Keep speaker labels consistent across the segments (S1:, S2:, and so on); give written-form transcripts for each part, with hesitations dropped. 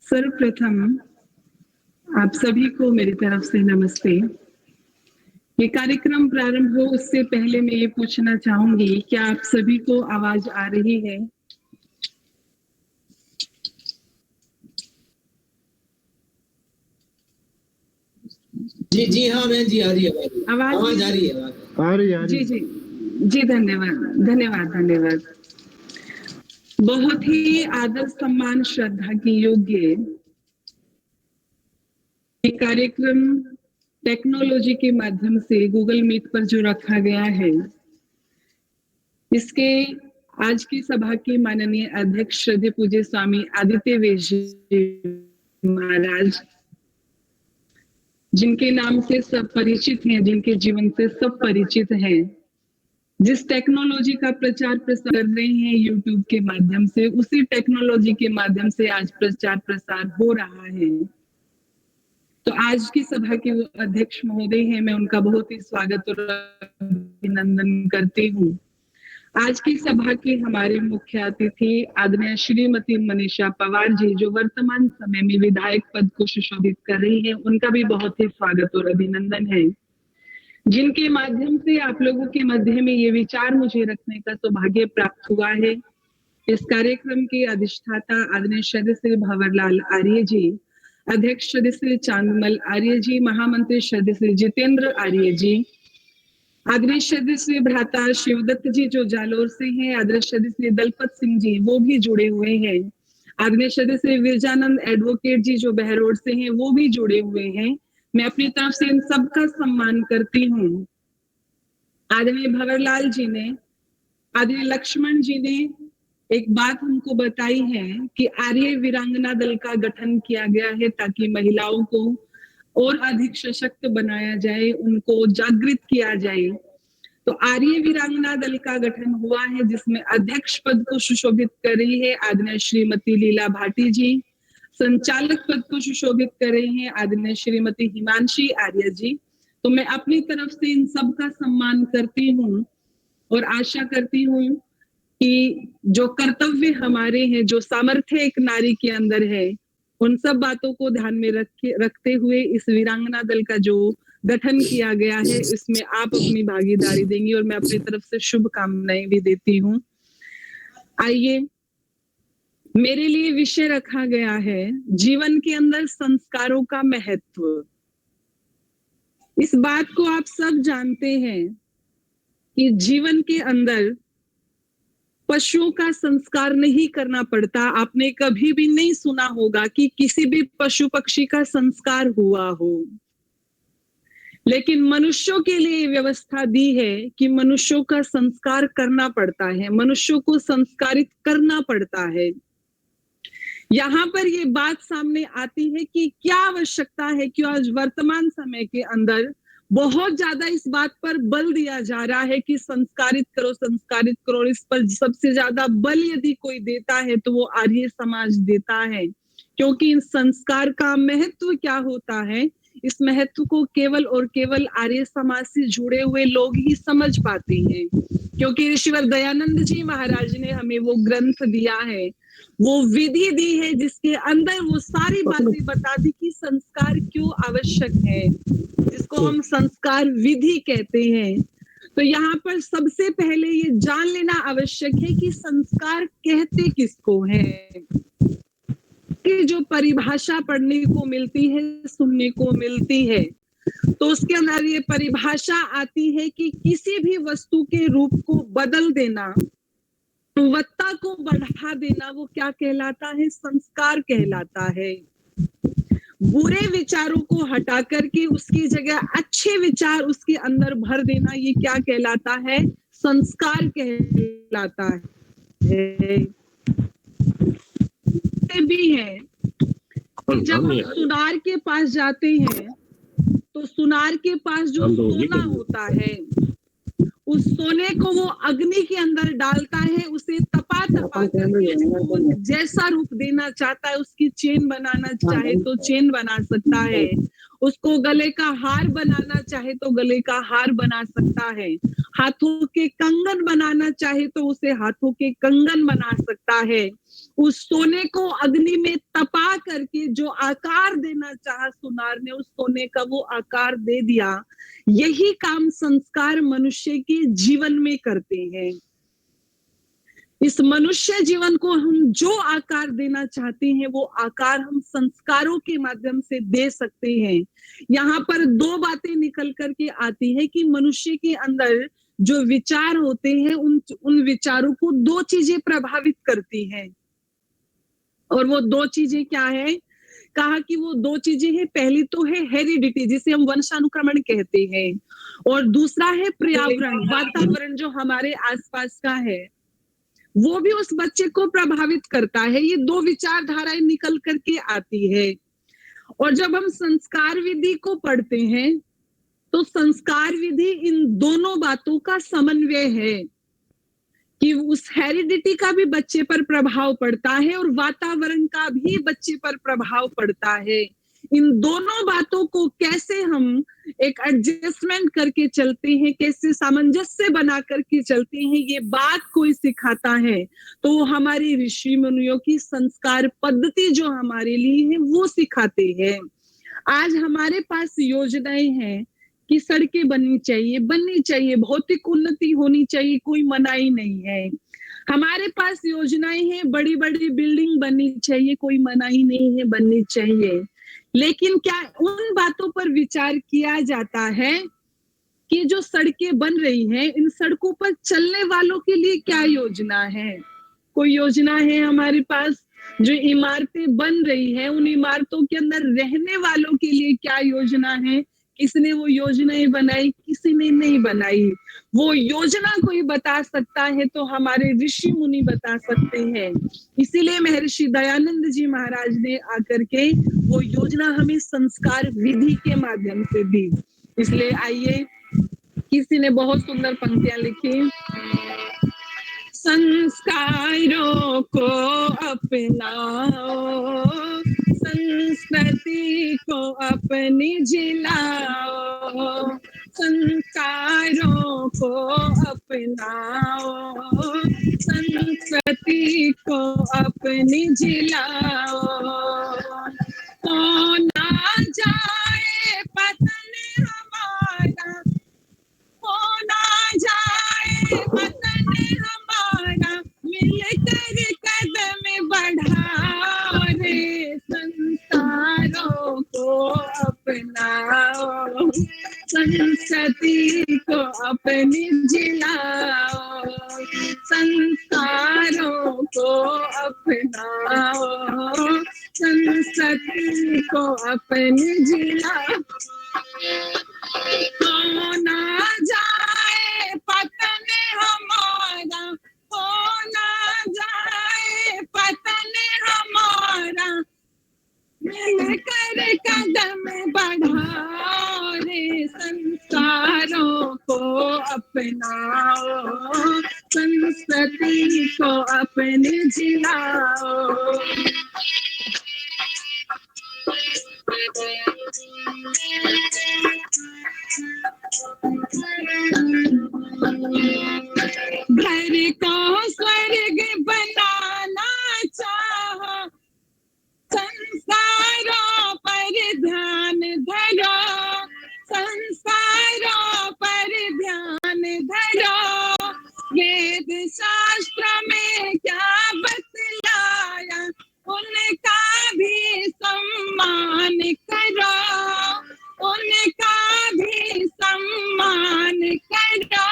S1: सर्वप्रथम आप सभी को मेरी तरफ से नमस्ते। ये कार्यक्रम प्रारंभ हो उससे पहले मैं ये पूछना चाहूंगी, क्या आप सभी को आवाज आ रही है?
S2: जी जी हाँ बहन जी, आ रही है आवाज आ रही है।
S3: आ रही है।
S1: जी जी जी, धन्यवाद धन्यवाद धन्यवाद। बहुत ही आदर सम्मान श्रद्धा की योग्य ये कार्यक्रम टेक्नोलॉजी के माध्यम से गूगल मीट पर जो रखा गया है, इसके आज की सभा के माननीय अध्यक्ष श्रद्धेय पूज्य स्वामी आदित्य वेश जी महाराज, जिनके नाम से सब परिचित हैं, जिनके जीवन से सब परिचित हैं, जिस टेक्नोलॉजी का प्रचार प्रसार कर रहे हैं यूट्यूब के माध्यम से, उसी टेक्नोलॉजी के माध्यम से आज प्रचार प्रसार हो रहा है। तो आज की सभा के वो अध्यक्ष महोदय हैं, मैं उनका बहुत ही स्वागत और अभिनंदन करती हूँ। आज की सभा के हमारे मुख्य अतिथि आदरणीय श्रीमती मनीषा पवार जी, जो वर्तमान समय में विधायक पद को सुशोभित कर रही है, उनका भी बहुत ही स्वागत और अभिनंदन है, जिनके माध्यम से आप लोगों के मध्य में ये विचार मुझे रखने का सौभाग्य प्राप्त हुआ है। इस कार्यक्रम के अधिष्ठाता आदरणीय श्री श्री भंवरलाल आर्य जी, अध्यक्ष श्री श्री चांदमल आर्य जी, महामंत्री श्री श्री जितेंद्र आर्य जी, आदरणीय श्री श्री भ्राता शिवदत्त जी जो जालोर से हैं, आदरणीय श्री श्री दलपत सिंह जी वो भी जुड़े हुए हैं, आदरणीय श्री श्री विरजानंद एडवोकेट जी जो बहरोड से हैं वो भी जुड़े हुए हैं। मैं अपनी तरफ से इन सबका सम्मान करती हूँ। आदरणीय भंवरलाल जी ने, आदरणीय लक्ष्मण जी ने एक बात हमको बताई है कि आर्य वीरांगना दल का गठन किया गया है ताकि महिलाओं को और अधिक सशक्त बनाया जाए, उनको जागृत किया जाए। तो आर्य वीरांगना दल का गठन हुआ है, जिसमें अध्यक्ष पद को सुशोभित कर रही है आदरणीय श्रीमती लीला भाटी जी, संचालक पद को सुशोभित कर रहे हैं आदरणीय श्रीमती हिमांशी आर्य जी। तो मैं अपनी तरफ से इन सब का सम्मान करती हूँ और आशा करती हूँ कि जो कर्तव्य हमारे हैं, जो सामर्थ्य एक नारी के अंदर है, उन सब बातों को ध्यान में रखते हुए इस वीरांगना दल का जो गठन किया गया है, इसमें आप अपनी भागीदारी देंगी और मैं अपनी तरफ से शुभकामनाएं भी देती हूँ। आइए, मेरे लिए विषय रखा गया है जीवन के अंदर संस्कारों का महत्व। इस बात को आप सब जानते हैं कि जीवन के अंदर पशुओं का संस्कार नहीं करना पड़ता। आपने कभी भी नहीं सुना होगा कि किसी भी पशु पक्षी का संस्कार हुआ हो, लेकिन मनुष्यों के लिए व्यवस्था दी है कि मनुष्यों का संस्कार करना पड़ता है, मनुष्यों को संस्कारित करना पड़ता है। यहाँ पर ये बात सामने आती है कि क्या आवश्यकता है कि आज वर्तमान समय के अंदर बहुत ज्यादा इस बात पर बल दिया जा रहा है कि संस्कारित करो संस्कारित करो। इस पर सबसे ज्यादा बल यदि कोई देता है तो वो आर्य समाज देता है, क्योंकि इन संस्कार का महत्व क्या होता है, इस महत्व को केवल और केवल आर्य समाज से जुड़े हुए लोग ही समझ पाते हैं। क्योंकि ईश्वर दयानंद जी महाराज ने हमें वो ग्रंथ दिया है, वो विधि दी है, जिसके अंदर वो सारी बातें बता दी कि संस्कार क्यों आवश्यक है, जिसको हम संस्कार विधि कहते हैं। तो यहाँ पर सबसे पहले ये जान लेना आवश्यक है कि संस्कार कहते किसको है, कि जो परिभाषा पढ़ने को मिलती है, सुनने को मिलती है, तो उसके अंदर ये परिभाषा आती है कि किसी भी वस्तु के रूप को बदल देना, गुणवत्ता को बढ़ा देना, वो क्या कहलाता है, संस्कार कहलाता है। बुरे विचारों को हटा करके उसकी जगह अच्छे विचार उसके अंदर भर देना, ये क्या कहलाता है, संस्कार कहलाता है। भी है जब हम सुनार के पास जाते हैं तो सुनार के पास जो सोना होता है, उस सोने को वो अग्नि के अंदर डालता है, उसे तपा करके उसको जैसा रूप देना चाहता है, उसकी चेन बनाना चाहे तो चेन बना सकता है, उसको गले का हार बनाना चाहे तो गले का हार बना सकता है, हाथों के कंगन बनाना चाहे तो उसे हाथों के कंगन बना सकता है। उस सोने को अग्नि में तपा करके जो आकार देना चाहा सुनार ने, उस सोने का वो आकार दे दिया। यही काम संस्कार मनुष्य के जीवन में करते हैं। इस मनुष्य जीवन को हम जो आकार देना चाहते हैं वो आकार हम संस्कारों के माध्यम से दे सकते हैं। यहाँ पर दो बातें निकल करके आती है कि मनुष्य के अंदर जो विचार होते हैं उन विचारों को दो चीजें प्रभावित करती हैं, और वो दो चीजें क्या है? कहा कि वो दो चीजें हैं। पहली तो है हेरिडिटी, जिसे हम वंशानुक्रमण कहते हैं, और दूसरा है पर्यावरण, वातावरण जो हमारे आसपास का है, वो भी उस बच्चे को प्रभावित करता है। ये दो विचारधाराएं निकल करके आती है। और जब हम संस्कार विधि को पढ़ते हैं तो संस्कार विधि इन दोनों बातों का समन्वय है कि उस हेरिडिटी का भी बच्चे पर प्रभाव पड़ता है और वातावरण का भी बच्चे पर प्रभाव पड़ता है। इन दोनों बातों को कैसे हम एक एडजस्टमेंट करके चलते हैं, कैसे सामंजस्य बना करके चलते हैं, ये बात कोई सिखाता है तो वो हमारी ऋषि मुनियों की संस्कार पद्धति जो हमारे लिए है वो सिखाते हैं। आज हमारे पास योजनाएं हैं कि सड़कें बननी चाहिए, भौतिक उन्नति होनी चाहिए, कोई मनाही नहीं है। हमारे पास योजनाएं हैं, बड़ी बड़ी बिल्डिंग बननी चाहिए, कोई मनाही नहीं है, बननी चाहिए। लेकिन क्या उन बातों पर विचार किया जाता है कि जो सड़कें बन रही हैं, इन सड़कों पर चलने वालों के लिए क्या योजना है? कोई योजना है हमारे पास? जो इमारतें बन रही है उन इमारतों के अंदर रहने वालों के लिए क्या योजना है? किसने वो योजनाएं बनाई? किसी ने नहीं बनाई। वो योजना कोई बता सकता है तो हमारे ऋषि मुनि बता सकते हैं। इसीलिए महर्षि दयानंद जी महाराज ने आकर के वो योजना हमें संस्कार विधि के माध्यम से दी। इसलिए आइए, किसी ने बहुत सुंदर पंक्तियां लिखी। संस्कारों को अपनाओ, संस्कृति को अपनी जिलाओ, संस्कारों को अपनाओ, संस्कृति को अपनी जिलाओ। हो ना जाए पतन हमारा, हो ना जाए पतन हमारा, मिलकर कदम बढ़ाओ रे, संस्कारों को अपनाओ, संस्कृति को अपनी जिलाओ, संस्कारों को अपनाओ, संस्कृति को अपनी जिलाओ। हो ना जाए पतन हमारा, हो ना जाए पतन हमारा, मिलकर कदम बढ़ाओ रे, संस्कारों को अपनाओ, संस्कृति को अपने जिलाओ। घर को स्वर्ग बनाना चाहो, संस्कारों पर ध्यान धरो, संस्कारों पर ध्यान धरो। वेद शास्त्र में क्या बतलाया, उनका भी सम्मान करो, उनका भी सम्मान करो।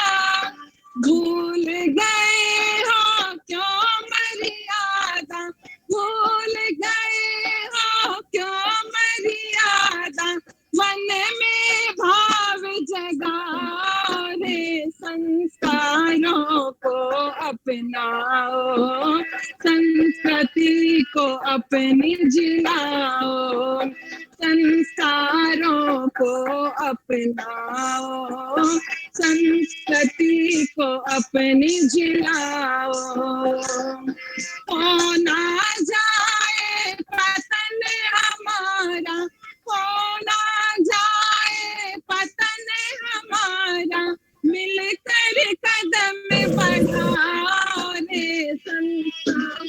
S1: भूल गए हो क्यों मर्यादा, भूल गए हो क्यों मर्यादा, मन में भाव जगाओ रे, संस्कारों को अपनाओ, संस्कृति को अपनी जिलाओ, संस्कारों को अपनाओ, संस्कृति को अपनी जिलाओ। हो ना जाए पतन हमारा, हो ना जाए पतन हमारा, मिलकर कदम बढ़ाओ रे, संस्कार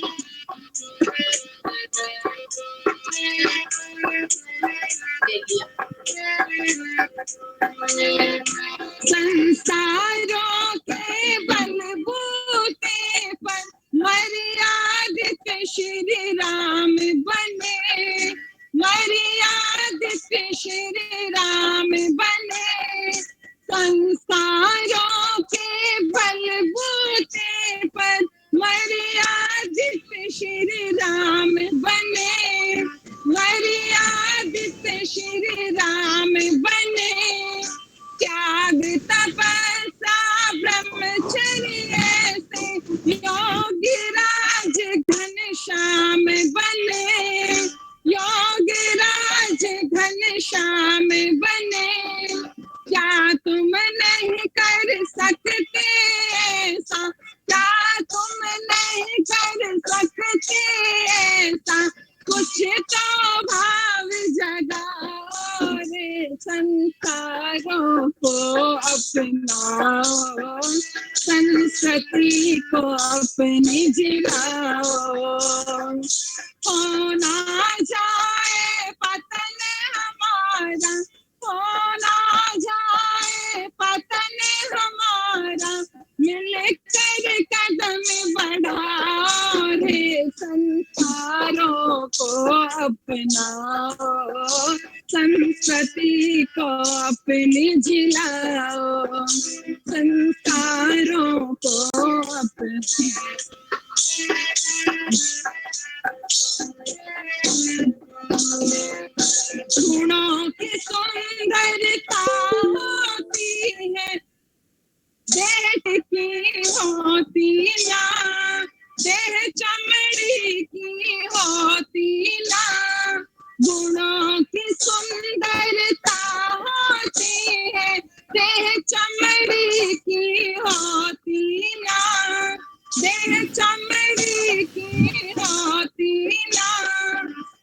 S1: श्री राम बने, मर्यादित श्री राम बने, संस्कारों के बलबूते पर मर्यादित श्री राम बने, मर्यादित श्री राम बने, त्याग तपस्या ब्रह्मचर्य से योगी राज घनश्याम बने, योगी राज घनश्याम बने, क्या तुम नहीं कर सकते ऐसा, क्या तुम नहीं कर सकते ऐसा, कुछ तो भाव जगाओ रे, संस्कारों को अपनाओ, संस्कृति को अपनी जिलाओ, हो ना जाए पतन हमारा, हो ना जाए पतन हमारा, मिलकर कदम बढ़ाओ रे, संस्कारों को अपनाओ, संस्कृति को अपनी जिलाओ, संस्कारों को अपनी गुणों की सुंदरता होती है, देह की होती ना, देह चमड़ी की होती ना, गुणों की सुंदरता होती है, देह चमड़ी की होती ना, देह चमड़ी की होती ना,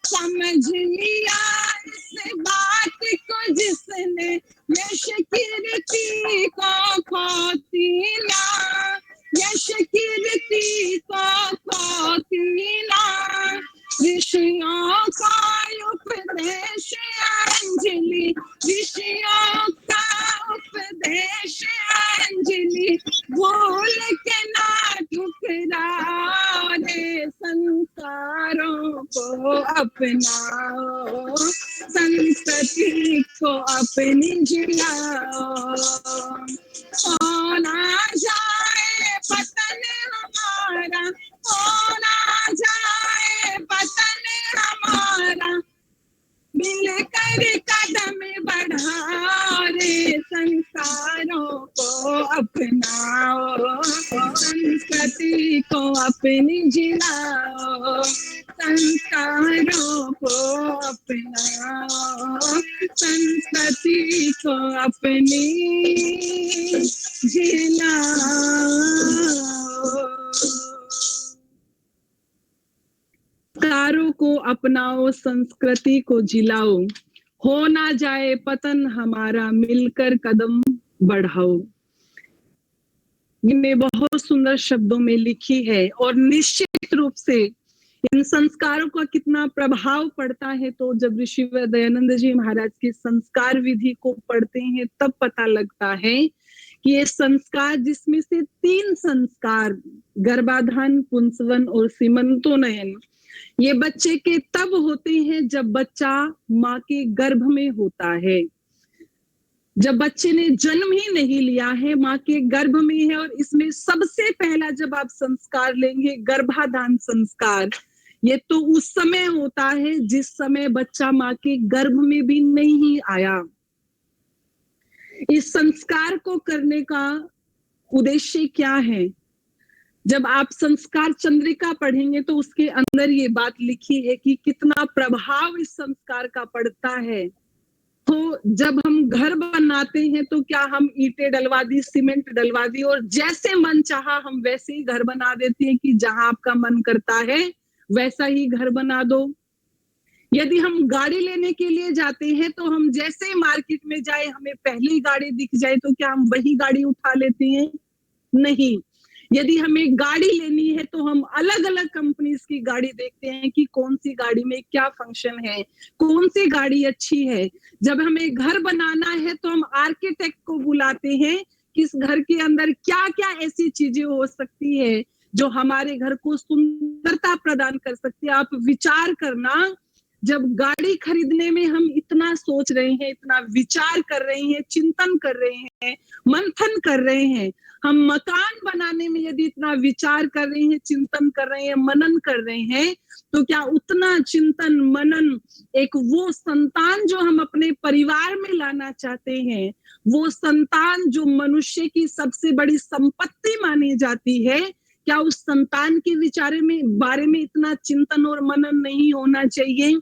S1: समझ लिया इस बात को जिसने, यश कीर्ति को खोती ना, यश कीर्ति को खोती ना, ऋषियों का उपदेश अंजलि, ऋषियों का उपदेश अंजलि, भूल के ना ठुकराओ रे, संस्कारों को अपनाओ, संस्कृति को अपनी जिलाओ, हो ना जाए पतन हमारा, हो ना जाए पतन हमारा, मिलकर कदम बढ़ाओ रे, संस्कारों को अपनाओ, संस्कृति को अपनी जिलाओ, संस्कारों को अपनाओ, संस्कृति को अपनी जिलाओ। संस्कारों को अपनाओ, संस्कृति को जिलाओ, हो ना जाए पतन हमारा, मिलकर कदम बढ़ाओ। ये बहुत सुंदर शब्दों में लिखी है और निश्चित रूप से इन संस्कारों का कितना प्रभाव पड़ता है तो जब ऋषि दयानंद जी महाराज की संस्कार विधि को पढ़ते हैं तब पता लगता है कि ये संस्कार, जिसमें से 3 संस्कार गर्भाधान, पुंसवन और सीमंतोन्नयन, ये बच्चे के तब होते हैं जब बच्चा माँ के गर्भ में होता है, जब बच्चे ने जन्म ही नहीं लिया है, माँ के गर्भ में है। और इसमें सबसे पहला जब आप संस्कार लेंगे गर्भाधान संस्कार, ये तो उस समय होता है जिस समय बच्चा माँ के गर्भ में भी नहीं आया। इस संस्कार को करने का उद्देश्य क्या है? जब आप संस्कार चंद्रिका पढ़ेंगे तो उसके अंदर ये बात लिखी है कि कितना प्रभाव इस संस्कार का पड़ता है। तो जब हम घर बनाते हैं तो क्या हम ईंटें डलवा दी, सीमेंट डलवा दी और जैसे मन चाहा हम वैसे ही घर बना देते हैं कि जहां आपका मन करता है वैसा ही घर बना दो। यदि हम गाड़ी लेने के लिए जाते हैं तो हम जैसे ही मार्केट में जाए, हमें पहली गाड़ी दिख जाए तो क्या हम वही गाड़ी उठा लेते हैं? नहीं। यदि हमें गाड़ी लेनी है तो हम अलग अलग कंपनीज की गाड़ी देखते हैं कि कौन सी गाड़ी में क्या फंक्शन है, कौन सी गाड़ी अच्छी है। जब हमें घर बनाना है तो हम आर्किटेक्ट को बुलाते हैं कि इस घर के अंदर क्या क्या ऐसी चीजें हो सकती है जो हमारे घर को सुंदरता प्रदान कर सकती है। आप विचार करना, जब गाड़ी खरीदने में हम इतना सोच रहे हैं, इतना विचार कर रहे हैं, चिंतन कर रहे हैं, मंथन कर रहे हैं, हम मकान बनाने में यदि इतना विचार कर रहे हैं, चिंतन कर रहे हैं, मनन कर रहे हैं, तो क्या उतना चिंतन मनन एक वो संतान जो हम अपने परिवार में लाना चाहते हैं, वो संतान जो मनुष्य की सबसे बड़ी संपत्ति मानी जाती है, क्या उस संतान के विचार में बारे में इतना चिंतन और मनन नहीं होना चाहिए?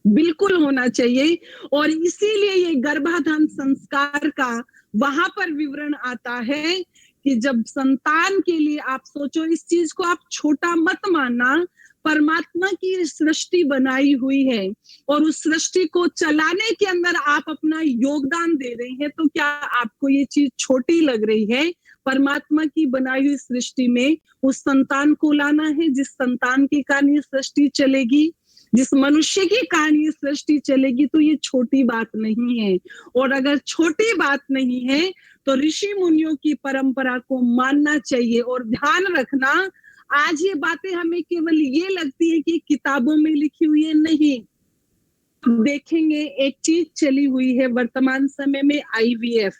S1: बिल्कुल होना चाहिए। और इसीलिए ये गर्भाधान संस्कार का वहां पर विवरण आता है कि जब संतान के लिए आप सोचो, इस चीज को आप छोटा मत मानना, परमात्मा की सृष्टि बनाई हुई है और उस सृष्टि को चलाने के अंदर आप अपना योगदान दे रहे हैं, तो क्या आपको ये चीज छोटी लग रही है? परमात्मा की बनाई हुई सृष्टि में उस संतान को लाना है, जिस संतान के कारण ये सृष्टि चलेगी, जिस मनुष्य के कारण ये सृष्टि चलेगी, तो ये छोटी बात नहीं है। और अगर छोटी बात नहीं है तो ऋषि मुनियों की परंपरा को मानना चाहिए। और ध्यान रखना, आज ये बातें हमें केवल ये लगती है कि किताबों में लिखी हुई है, नहीं। देखेंगे एक चीज चली हुई है वर्तमान समय में, IVF,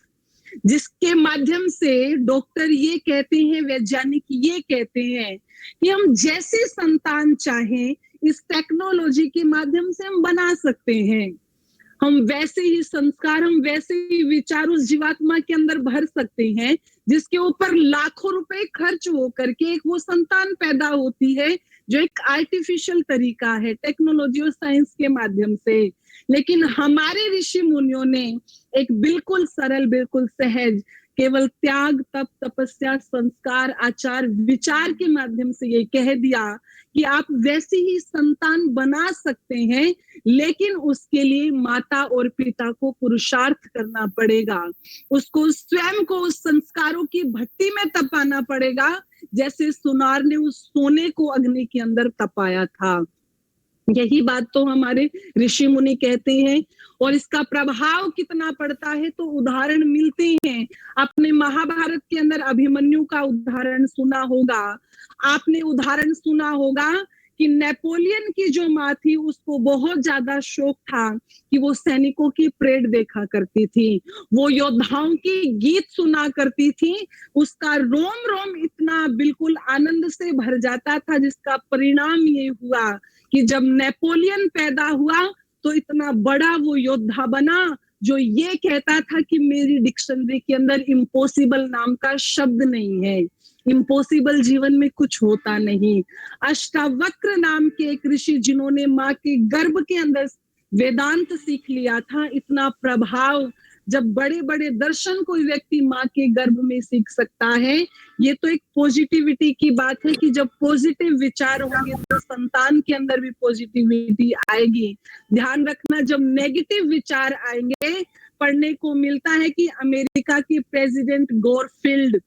S1: जिसके माध्यम से डॉक्टर ये कहते हैं, वैज्ञानिक ये कहते हैं कि हम जैसे संतान चाहें इस टेक्नोलॉजी के माध्यम से हम बना सकते हैं। हम वैसे ही संस्कार, हम वैसे ही विचार उस जीवात्मा के अंदर भर सकते हैं, जिसके ऊपर लाखों रुपए खर्च हो करके एक वो संतान पैदा होती है, जो एक आर्टिफिशियल तरीका है टेक्नोलॉजी और साइंस के माध्यम से। लेकिन हमारे ऋषि मुनियों ने एक बिल्कुल सरल, बिल्कुल सहज, केवल त्याग, तप, तपस्या, संस्कार, आचार, विचार के माध्यम से ये कह दिया कि आप वैसी ही संतान बना सकते हैं, लेकिन उसके लिए माता और पिता को पुरुषार्थ करना पड़ेगा। उसको स्वयं को उस संस्कारों की भट्टी में तपाना पड़ेगा, जैसे सुनार ने उस सोने को अग्नि के अंदर तपाया था। यही बात तो हमारे ऋषि मुनि कहते हैं। और इसका प्रभाव कितना पड़ता है तो उदाहरण मिलते हैं। आपने महाभारत के अंदर अभिमन्यु का उदाहरण सुना होगा। आपने उदाहरण सुना होगा कि नेपोलियन की जो माँ थी, उसको बहुत ज्यादा शौक था कि वो सैनिकों की परेड देखा करती थी, वो योद्धाओं की गीत सुना करती थी। उसका रोम रोम इतना बिल्कुल आनंद से भर जाता था, जिसका परिणाम ये हुआ कि जब नेपोलियन पैदा हुआ तो इतना बड़ा वो योद्धा बना, जो ये कहता था कि मेरी डिक्शनरी के अंदर इम्पॉसिबल नाम का शब्द नहीं है, इम्पॉसिबल जीवन में कुछ होता नहीं। अष्टावक्र नाम के एक ऋषि, जिन्होंने माँ के गर्भ के अंदर वेदांत सीख लिया था, इतना प्रभाव, जब बड़े बड़े दर्शन कोई व्यक्ति माँ के गर्भ में सीख सकता है, ये तो एक पॉजिटिविटी की बात है कि जब पॉजिटिव विचार होंगे तो संतान के अंदर भी पॉजिटिविटी आएगी। ध्यान रखना, जब नेगेटिव विचार आएंगे, पढ़ने को मिलता है कि अमेरिका के प्रेसिडेंट गॉरफील्ड,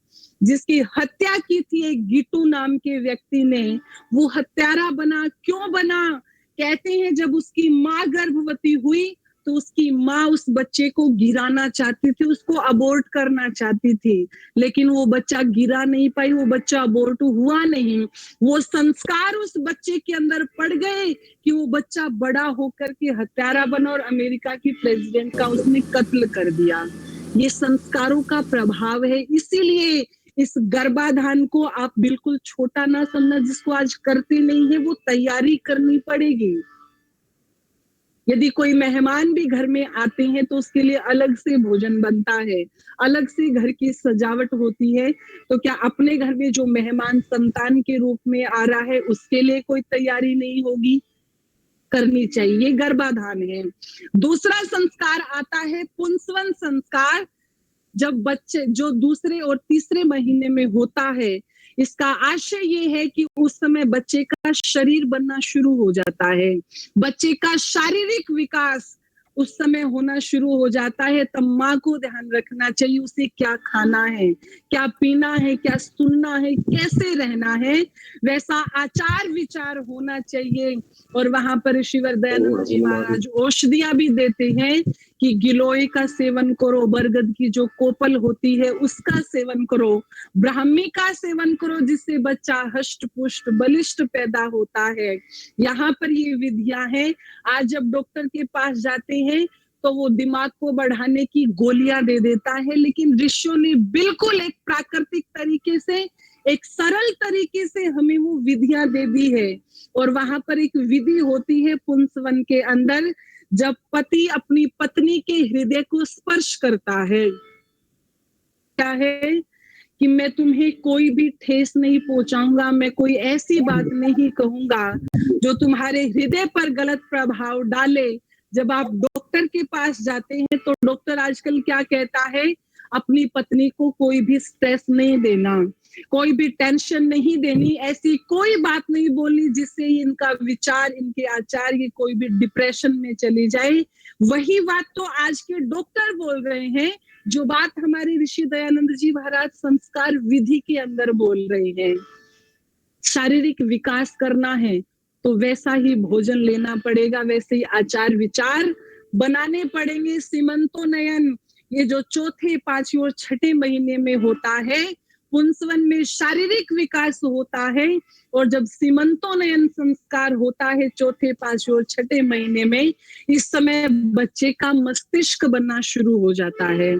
S1: जिसकी हत्या की थी एक गीटू नाम के व्यक्ति ने, वो हत्यारा बना। क्यों बना? कहते हैं जब उसकी माँ गर्भवती हुई तो उसकी माँ उस बच्चे को गिराना चाहती थी, उसको अबॉर्ट करना चाहती थी, लेकिन वो बच्चा गिरा नहीं पाई, वो बच्चा अबॉर्ट हुआ नहीं। वो संस्कार उस बच्चे के अंदर पड़ गए कि वो बच्चा बड़ा होकर के हत्यारा बना और अमेरिका की प्रेसिडेंट का उसने कत्ल कर दिया। ये संस्कारों का प्रभाव है। इसीलिए इस गर्भाधान को आप बिल्कुल छोटा ना समझना। जिसको आज करते नहीं है वो तैयारी करनी पड़ेगी। यदि कोई मेहमान भी घर में आते हैं तो उसके लिए अलग से भोजन बनता है, अलग से घर की सजावट होती है। तो क्या अपने घर में जो मेहमान संतान के रूप में आ रहा है उसके लिए कोई तैयारी नहीं होगी? करनी चाहिए। ये गर्भाधान है। दूसरा संस्कार आता है पुंसवन संस्कार। जब बच्चे जो दूसरे और तीसरे महीने में होता है, इसका आशय ये है कि उस समय बच्चे का शरीर बनना शुरू हो जाता है, बच्चे का शारीरिक विकास उस समय होना शुरू हो जाता है। तब माँ को ध्यान रखना चाहिए उसे क्या खाना है, क्या पीना है, क्या सुनना है, कैसे रहना है, वैसा आचार विचार होना चाहिए। और वहां पर ऋषिवर दयानंद जी महाराज औषधियां भी देते हैं कि गिलोय का सेवन करो, बरगद की जो कोपल होती है उसका सेवन करो, ब्राह्मी का सेवन करो, जिससे बच्चा हष्ट पुष्ट बलिष्ठ पैदा होता है। यहाँ पर ये विधियां हैं। आज जब डॉक्टर के पास जाते हैं तो वो दिमाग को बढ़ाने की गोलियां दे देता है, लेकिन ऋषियों ने बिल्कुल एक प्राकृतिक तरीके से, एक सरल तरीके से हमें वो विधियां दे दी है। और वहां पर एक विधि होती है पुंसवन के अंदर, जब पति अपनी पत्नी के हृदय को स्पर्श करता है, क्या है कि मैं तुम्हें कोई भी ठेस नहीं पहुंचाऊंगा, मैं कोई ऐसी बात नहीं कहूंगा जो तुम्हारे हृदय पर गलत प्रभाव डाले। जब आप डॉक्टर के पास जाते हैं तो डॉक्टर आजकल क्या कहता है, अपनी पत्नी को कोई भी स्ट्रेस नहीं देना, कोई भी टेंशन नहीं देनी, ऐसी कोई बात नहीं बोलनी जिससे इनका विचार, इनके आचार ये कोई भी डिप्रेशन में चली जाए। वही बात तो आज के डॉक्टर बोल रहे हैं, जो बात हमारे ऋषि दयानंद जी महाराज संस्कार विधि के अंदर बोल रहे हैं। शारीरिक विकास करना है तो वैसा ही भोजन लेना पड़ेगा, वैसे ही आचार विचार बनाने पड़ेंगे। सीमंतोन्नयन ये जो चौथे, पांचवें और छठे महीने में होता है, पुंसवन में शारीरिक विकास होता है, और जब सीमंतोन्नयन संस्कार होता है चौथे, पांचवें और छठे महीने में, इस समय बच्चे का मस्तिष्क बनना शुरू हो जाता है।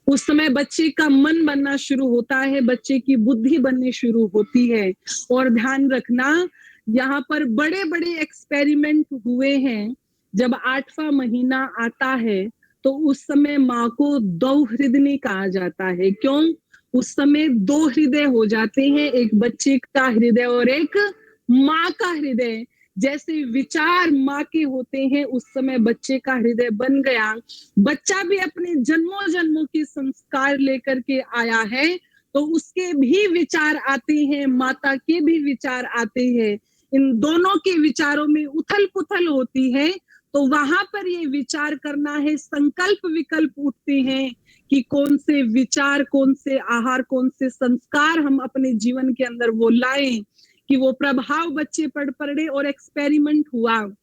S1: उस समय बच्चे का मन बनना शुरू होता है, बच्चे की बुद्धि बननी शुरू होती है। और ध्यान रखना, यहाँ पर बड़े बड़े एक्सपेरिमेंट हुए हैं। जब 8वां महीना आता है तो उस समय माँ को द्वौहृदयनी कहा जाता है। क्यों? उस समय 2 हृदय हो जाते हैं, एक बच्चे का हृदय और एक माँ का हृदय। जैसे विचार माँ के होते हैं, उस समय बच्चे का हृदय बन गया। बच्चा भी अपने जन्मों जन्मों के संस्कार लेकर के आया है, तो उसके भी विचार आते हैं, माता के भी विचार आते हैं। इन दोनों के विचारों में उथल पुथल होती है, तो वहां पर ये विचार करना है, संकल्प विकल्प उठते हैं कि कौन से विचार, कौन से आहार, कौन से संस्कार हम अपने जीवन के अंदर वो लाएं कि वो प्रभाव बच्चे पर पड़े। और एक्सपेरिमेंट हुआ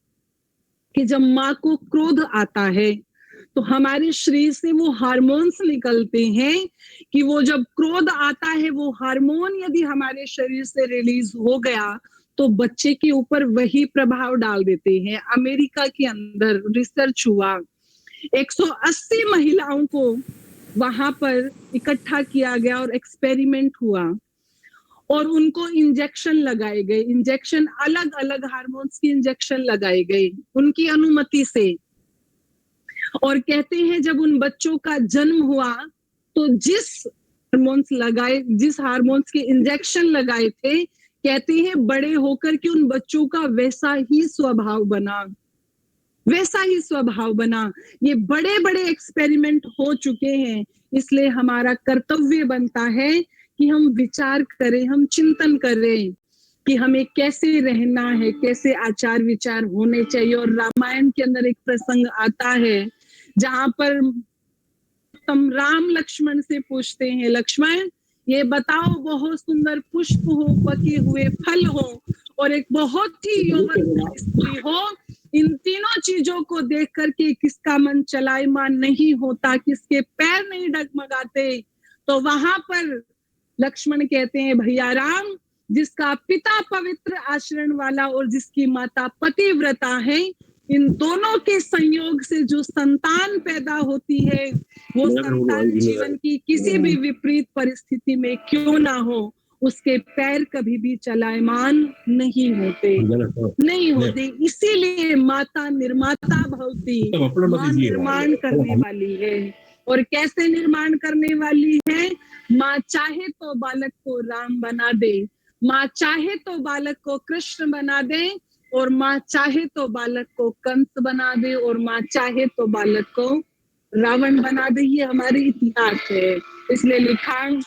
S1: कि जब माँ को क्रोध आता है तो हमारे शरीर से वो हार्मोन्स निकलते हैं कि वो जब क्रोध आता है, वो हार्मोन यदि हमारे शरीर से रिलीज हो गया तो बच्चे के ऊपर वही प्रभाव डाल देते हैं। अमेरिका के अंदर रिसर्च हुआ, 180 महिलाओं को वहां पर इकट्ठा किया गया और एक्सपेरिमेंट हुआ, और उनको इंजेक्शन लगाए गए। इंजेक्शन, अलग अलग हार्मोन्स की इंजेक्शन लगाए गए उनकी अनुमति से। और कहते हैं जब उन बच्चों का जन्म हुआ तो जिस हार्मोन्स के इंजेक्शन लगाए थे, कहते हैं बड़े होकर के उन बच्चों का वैसा ही स्वभाव बना, वैसा ही स्वभाव बना। ये बड़े बड़े एक्सपेरिमेंट हो चुके हैं। इसलिए हमारा कर्तव्य बनता है कि हम विचार करें, हम चिंतन करें कि हमें कैसे रहना है, कैसे आचार विचार होने चाहिए। और रामायण के अंदर एक प्रसंग आता है जहां पर तुम राम लक्ष्मण से पूछते हैं, लक्ष्मण ये बताओ, बहुत सुंदर पुष्प हो, पके हुए फल हो, और एक बहुत ही यौवन स्त्री हो, इन तीनों चीजों को देख करके किसका मन चलायमान नहीं होता, किसके पैर नहीं डगमगाते? तो वहां पर लक्ष्मण कहते हैं, भैया राम, जिसका पिता पवित्र आचरण वाला और जिसकी माता पतिव्रता है, इन दोनों के संयोग से जो संतान पैदा होती है, वो संतान जीवन की किसी भी विपरीत परिस्थिति में क्यों ना हो, उसके पैर कभी भी चलायमान नहीं होते, नहीं होते। इसीलिए माता निर्माता भवती, माँ निर्माण करने वाली है। और कैसे निर्माण करने वाली है? माँ चाहे तो बालक को राम बना दे, माँ चाहे तो बालक को कृष्ण बना दे, और माँ चाहे तो बालक को कंस बना दे, और माँ चाहे तो बालक को रावण बना दे। ये हमारे इतिहास है। इसलिए लिखा